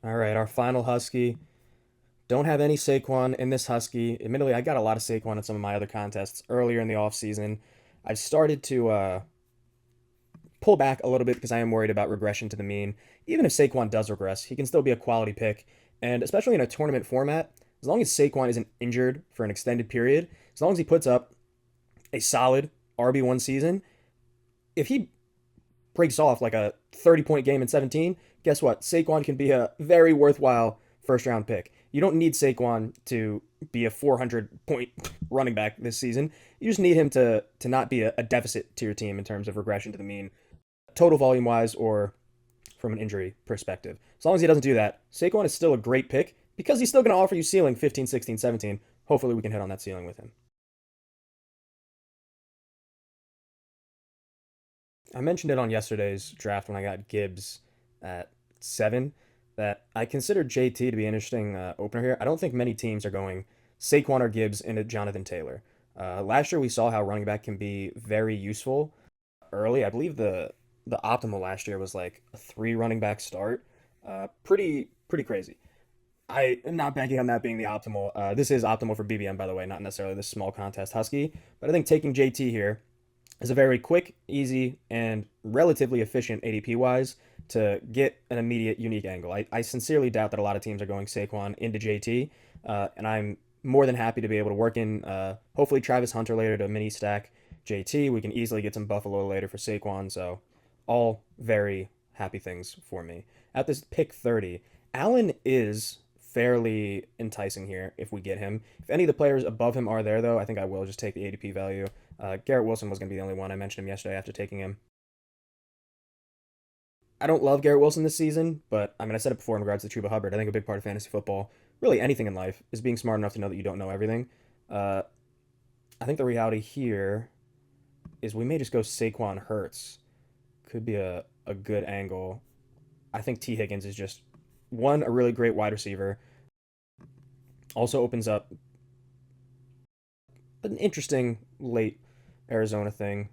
All right, our final Husky. Don't have any Saquon in this Husky. Admittedly, I got a lot of Saquon in some of my other contests earlier in the offseason. I've started to pull back a little bit because I am worried about regression to the mean. Even if Saquon does regress, he can still be a quality pick. And especially in a tournament format, as long as Saquon isn't injured for an extended period, as long as he puts up a solid RB1 season, if he breaks off like a 30-point game in 17, guess what? Saquon can be a very worthwhile first round pick. You don't need Saquon to be a 400-point running back this season. You just need him to not be a deficit to your team in terms of regression to the mean, total volume wise or from an injury perspective. As long as he doesn't do that, Saquon is still a great pick because he's still going to offer you ceiling 15, 16, 17. Hopefully, we can hit on that ceiling with him. I mentioned it on yesterday's draft when I got Gibbs at 7 that I consider JT to be an interesting opener here. I don't think many teams are going Saquon or Gibbs into Jonathan Taylor. Last year we saw how running back can be very useful early. I believe the optimal last year was like a 3 running back start. Pretty crazy. I am not banking on that being the optimal. This is optimal for BBM, by the way, not necessarily this small contest Husky. But I think taking JT here is a very quick, easy, and relatively efficient ADP wise to get an immediate unique angle. I sincerely doubt that a lot of teams are going Saquon into JT, and I'm more than happy to be able to work in hopefully Travis Hunter later to mini stack JT. We can easily get some Buffalo later for Saquon, so all very happy things for me. At this pick 30, Allen is fairly enticing here if we get him. If any of the players above him are there, though, I think I will just take the ADP value. Garrett Wilson was going to be the only one. I mentioned him yesterday after taking him. I don't love Garrett Wilson this season, but I mean, I said it before in regards to Chuba Hubbard. I think a big part of fantasy football, really anything in life, is being smart enough to know that you don't know everything. Uh, I think the reality here is we may just go Saquon Hurts. Could be a good angle. I think T. Higgins is just one, a really great wide receiver. Also opens up an interesting late Arizona thing.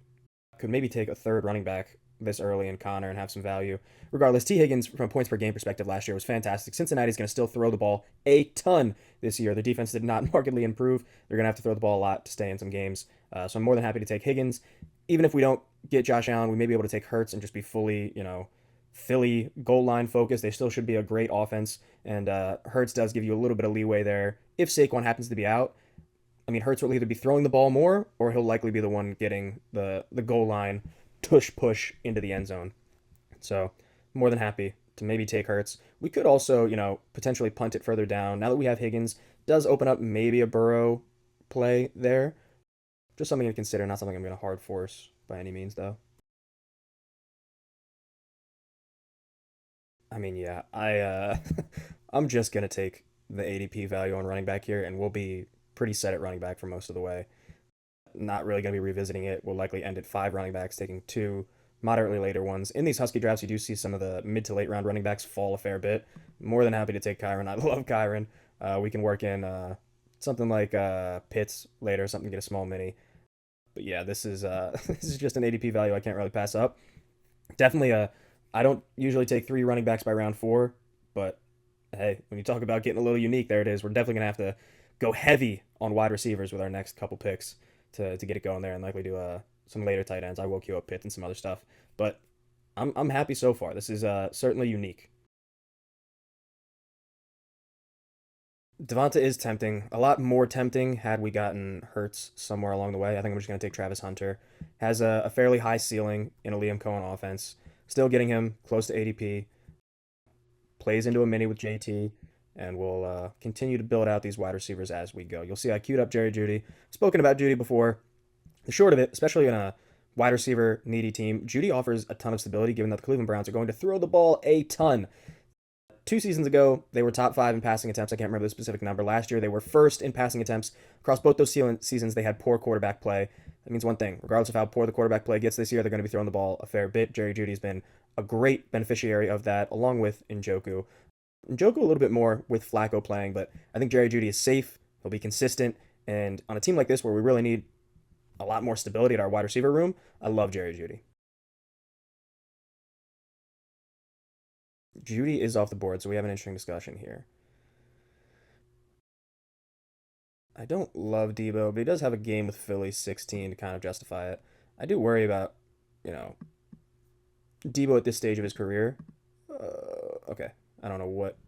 Could maybe take a third running back this early in Connor and have some value. Regardless, T. Higgins, from a points per game perspective last year, was fantastic. Cincinnati's going to still throw the ball a ton this year. The defense did not markedly improve. They're going to have to throw the ball a lot to stay in some games. So I'm more than happy to take Higgins. Even if we don't get Josh Allen, we may be able to take Hurts and just be fully, Philly goal line focused. They still should be a great offense. And Hurts does give you a little bit of leeway there if Saquon happens to be out. I mean, Hurts will either be throwing the ball more or he'll likely be the one getting the goal line tush push into the end zone. So more than happy to maybe take Hurts. We could also, potentially punt it further down. Now that we have Higgins, does open up maybe a Burrow play there. Just something to consider, not something I'm going to hard force by any means, though. I mean, yeah, I'm just gonna take the ADP value on running back here, and we'll be pretty set at running back for most of the way. Not really gonna be revisiting it. We'll likely end at 5 running backs, taking 2 moderately later ones. In these Husky drafts, you do see some of the mid to late round running backs fall a fair bit. More than happy to take Kyron. I love Kyron. We can work in something like Pitts later, something to get a small mini. But yeah, this is this is just an ADP value I can't really pass up. Definitely a. I don't usually take 3 running backs by round 4, but hey, when you talk about getting a little unique, there it is. We're definitely gonna have to go heavy on wide receivers with our next couple picks to get it going there, and likely do some later tight ends. I will queue up Pitts and some other stuff, but I'm happy so far. This is certainly unique. Devonta is tempting, a lot more tempting had we gotten Hurts somewhere along the way. I think I'm just going to take Travis Hunter. Has a fairly high ceiling in a Liam Cohen offense. Still getting him close to ADP. Plays into a mini with JT, and we'll continue to build out these wide receivers as we go. You'll see I queued up Jerry Judy. Spoken about Judy before. The short of it, especially in a wide receiver needy team, Judy offers a ton of stability given that the Cleveland Browns are going to throw the ball a ton. 2 seasons ago, they were top 5 in passing attempts. I can't remember the specific number. Last year, they were first in passing attempts. Across both those seasons, they had poor quarterback play. That means one thing. Regardless of how poor the quarterback play gets this year, they're going to be throwing the ball a fair bit. Jerry Judy's been a great beneficiary of that, along with Njoku. Njoku a little bit more with Flacco playing, but I think Jerry Judy is safe. He'll be consistent. And on a team like this where we really need a lot more stability at our wide receiver room, I love Jerry Judy. Judy is off the board, so we have an interesting discussion here. I don't love Debo, but he does have a game with Philly 16 to kind of justify it. I do worry about, you know, Debo at this stage of his career. Okay, I don't know what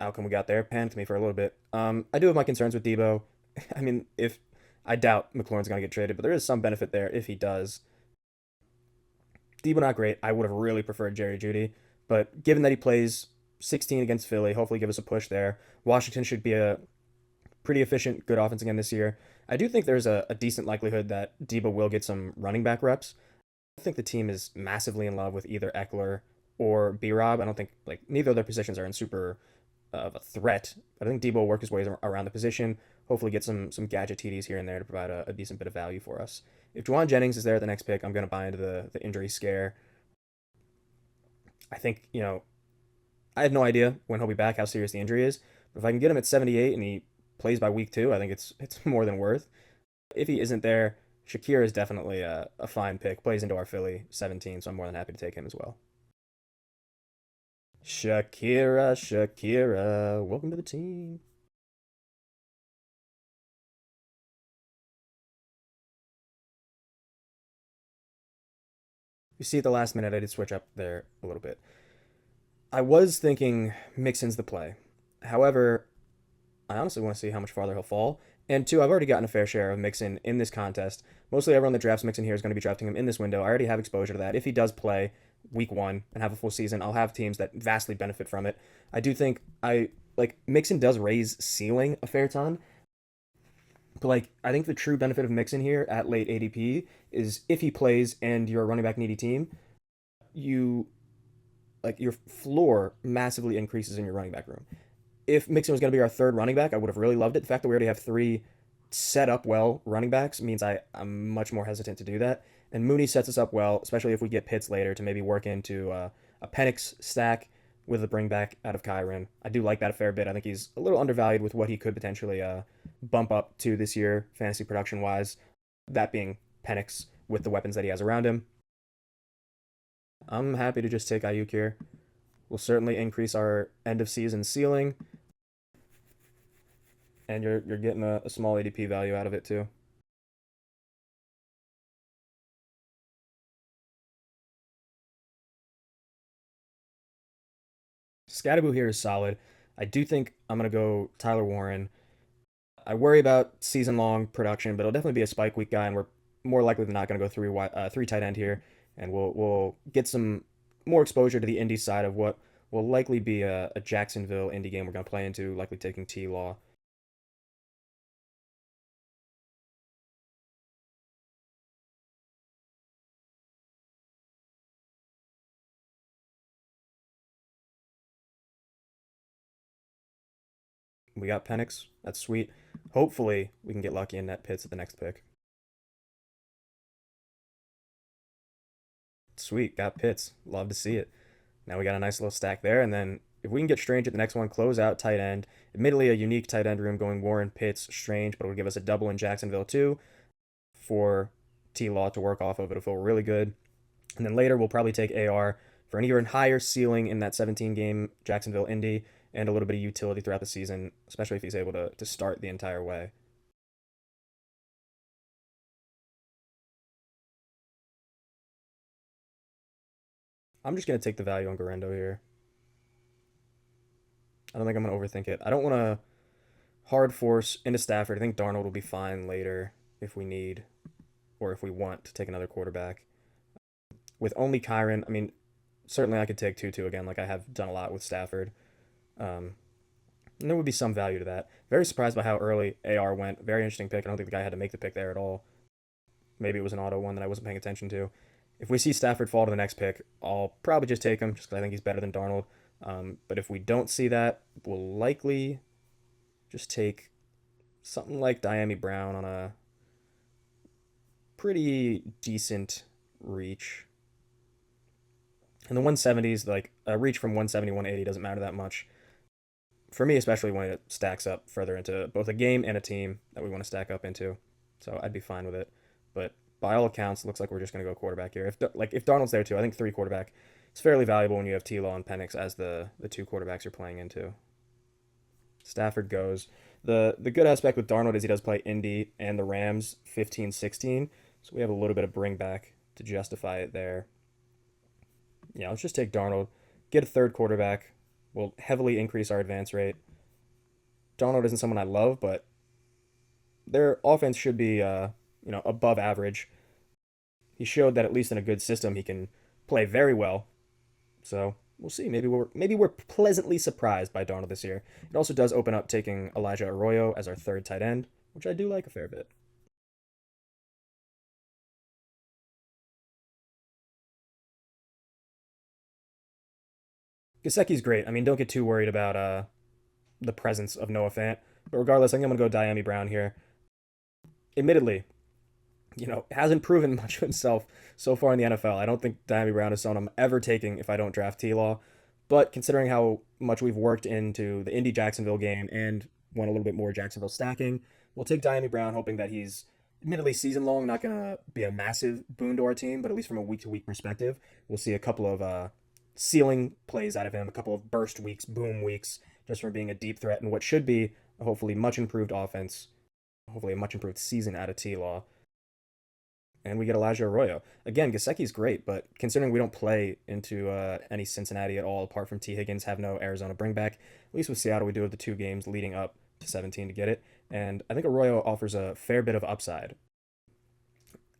outcome we got there. Panicked me for a little bit. I do have my concerns with Debo. I mean, if I doubt McLaurin's gonna get traded, but there is some benefit there if he does. Debo not great. I would have really preferred Jerry Judy, but given that he plays 16 against Philly, hopefully give us a push there. Washington should be a pretty efficient, good offense again this year. I do think there's a decent likelihood that Debo will get some running back reps. I think the team is massively in love with either Eckler or B Rob. I don't think like neither of their positions are in super of a threat. But I think Debo will work his way around the position. Hopefully, get some gadget TDs here and there to provide a decent bit of value for us. If Juwan Jennings is there at the next pick, I'm going to buy into the injury scare. I think I have no idea when he'll be back, how serious the injury is. But if I can get him at 78 and he plays by week 2, I think it's more than worth. If he isn't there, Shakir is definitely a fine pick. Plays into our Philly 17, so I'm more than happy to take him as well. Shakira, Shakira, welcome to the team. You see, at the last minute, I did switch up there a little bit. I was thinking Mixon's the play. However, I honestly want to see how much farther he'll fall. And two, I've already gotten a fair share of Mixon in this contest. Mostly everyone that drafts Mixon here is going to be drafting him in this window. I already have exposure to that. If he does play week 1 and have a full season, I'll have teams that vastly benefit from it. I do think I like Mixon does raise ceiling a fair ton. But like I think the true benefit of Mixon here at late ADP is if he plays and you're a running back needy team, you like your floor massively increases in your running back room. If Mixon was going to be our third running back, I would have really loved it. The fact that we already have 3 set up well running backs means I'm much more hesitant to do that. And Mooney sets us up well, especially if we get Pitts later to maybe work into a Penix stack with a bring back out of Kyron. I do like that a fair bit. I think he's a little undervalued with what he could potentially bump up to this year, fantasy production wise. That being Penix with the weapons that he has around him. I'm happy to just take Ayuk here. We'll certainly increase our end of season ceiling, and you're getting a small ADP value out of it too. Scatterboo here is solid. I do think I'm gonna go Tyler Warren. I worry about season long production, but it'll definitely be a spike week guy, and we're more likely than not gonna go three tight end here, and we'll get some more exposure to the indie side of what will likely be a Jacksonville indie game we're gonna play into, likely taking T Law. We got Penix. That's sweet. Hopefully we can get lucky and net Pitts at the next pick. Sweet, got Pitts. Love to see it. Now we got a nice little stack there, and then if we can get Strange at the next one, close out tight end. Admittedly, a unique tight end room going Warren, Pitts, Strange, but it would give us a double in Jacksonville too for T Law to work off of. It'll feel really good. And then later we'll probably take AR for an even higher ceiling in that 17 game Jacksonville Indy and a little bit of utility throughout the season, especially if he's able to start the entire way. I'm just going to take the value on Garendo here. I don't think I'm going to overthink it. I don't want to hard force into Stafford. I think Darnold will be fine later if we need or if we want to take another quarterback. With only Kyron, I mean, certainly I could take Tutu again, like I have done a lot with Stafford. Um, and there would be some value to that. Very surprised by how early AR went. Very interesting pick. I don't think the guy had to make the pick there at all. Maybe it was an auto one that I wasn't paying attention to. If we see Stafford fall to the next pick, I'll probably just take him just because I think he's better than Darnold. But if we don't see that, we'll likely just take something like Diami Brown on a pretty decent reach. And the 170s, like a reach from 170, 180 doesn't matter that much. For me, especially when it stacks up further into both a game and a team that we want to stack up into. So I'd be fine with it. But by all accounts, it looks like we're just going to go quarterback here. If Darnold's there too, I think 3 quarterback it's fairly valuable when you have T-Law and Penix as the two quarterbacks you're playing into. Stafford goes. The good aspect with Darnold is he does play Indy and the Rams 15-16, so we have a little bit of bring back to justify it there. Yeah, let's just take Darnold, get a third quarterback. We'll heavily increase our advance rate. Darnold isn't someone I love, but their offense should be above average. He showed that at least in a good system he can play very well. So we'll see. Maybe we're pleasantly surprised by Darnold this year. It also does open up taking Elijah Arroyo as our third tight end, which I do like a fair bit. Gasecki's great. I mean, don't get too worried about the presence of Noah Fant. But regardless, I think I'm gonna go Diami Brown here. Admittedly, hasn't proven much of himself so far in the NFL. I don't think Diami Brown is someone I'm ever taking if I don't draft T Law. But considering how much we've worked into the Indy Jacksonville game and want a little bit more Jacksonville stacking, we'll take Diami Brown, hoping that he's admittedly season long, not going to be a massive boon to our team, but at least from a week to week perspective, we'll see a couple of ceiling plays out of him, a couple of burst weeks, boom weeks, just from being a deep threat in what should be a hopefully much improved offense, hopefully a much improved season out of T Law. And we get Elijah Arroyo. Again, Gasecki's great, but considering we don't play into any Cincinnati at all, apart from T. Higgins, have no Arizona bringback, at least with Seattle, we do have the two games leading up to 17 to get it. And I think Arroyo offers a fair bit of upside.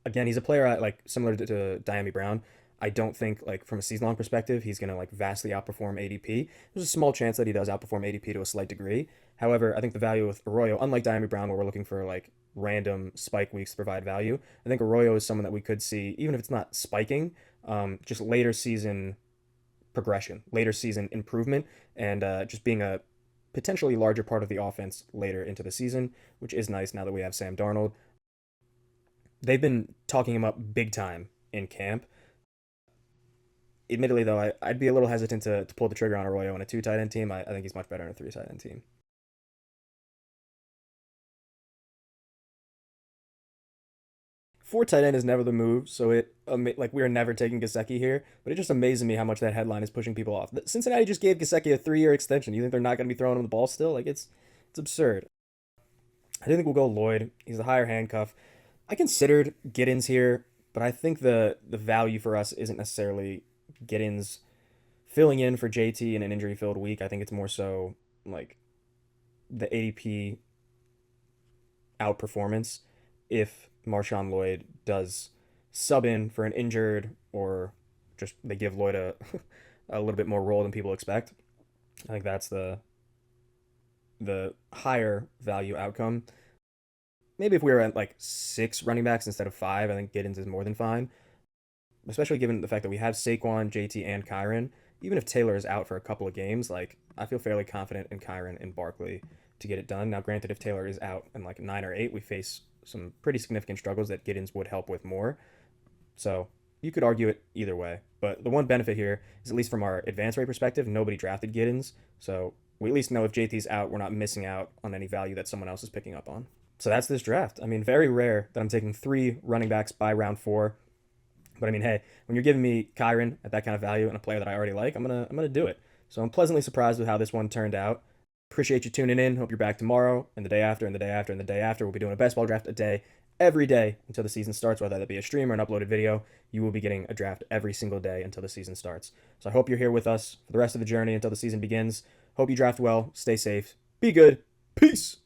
Again, he's a player like similar to Diami Brown. I don't think like from a season long perspective he's gonna like vastly outperform ADP. There's a small chance that he does outperform ADP to a slight degree. However, I think the value with Arroyo, unlike Diami Brown, where we're looking for like random spike weeks to provide value, I think Arroyo is someone that we could see, even if it's not spiking, just later season progression, later season improvement, and just being a potentially larger part of the offense later into the season, which is nice now that we have Sam Darnold. They've been talking him up big time in camp. Admittedly, though, I'd be a little hesitant to pull the trigger on Arroyo on a two tight end team. I think he's much better on a three tight end team. Four tight end is never the move, so like we are never taking Gasecki here. But it just amazes me how much that headline is pushing people off. Cincinnati just gave Gasecki a 3-year extension. You think they're not going to be throwing him the ball still? Like it's absurd. I do think we'll go Lloyd. He's the higher handcuff. I considered Giddens here, but I think the value for us isn't necessarily Giddens filling in for JT in an injury filled week. I think it's more so like the ADP outperformance if Marshawn Lloyd does sub in for an injured or just they give Lloyd a little bit more role than people expect. I think that's the higher value outcome. Maybe if we were at like 6 running backs instead of 5, I think Giddens is more than fine, especially given the fact that we have Saquon, JT, and Kyron. Even if Taylor is out for a couple of games, like I feel fairly confident in Kyron and Barkley to get it done. Now, granted, if Taylor is out in like 9 or 8, we face some pretty significant struggles that Giddens would help with more. So you could argue it either way. But the one benefit here is, at least from our advance rate perspective, nobody drafted Giddens. So we at least know if JT's out, we're not missing out on any value that someone else is picking up on. So that's this draft. I mean, very rare that I'm taking 3 running backs by round 4. But I mean, hey, when you're giving me Kyron at that kind of value and a player that I already like, I'm gonna do it. So I'm pleasantly surprised with how this one turned out. Appreciate you tuning in. Hope you're back tomorrow and the day after and the day after and the day after. We'll be doing a best ball draft a day every day until the season starts, whether that be a stream or an uploaded video. You will be getting a draft every single day until the season starts. So I hope you're here with us for the rest of the journey until the season begins. Hope you draft well, stay safe, be good, peace.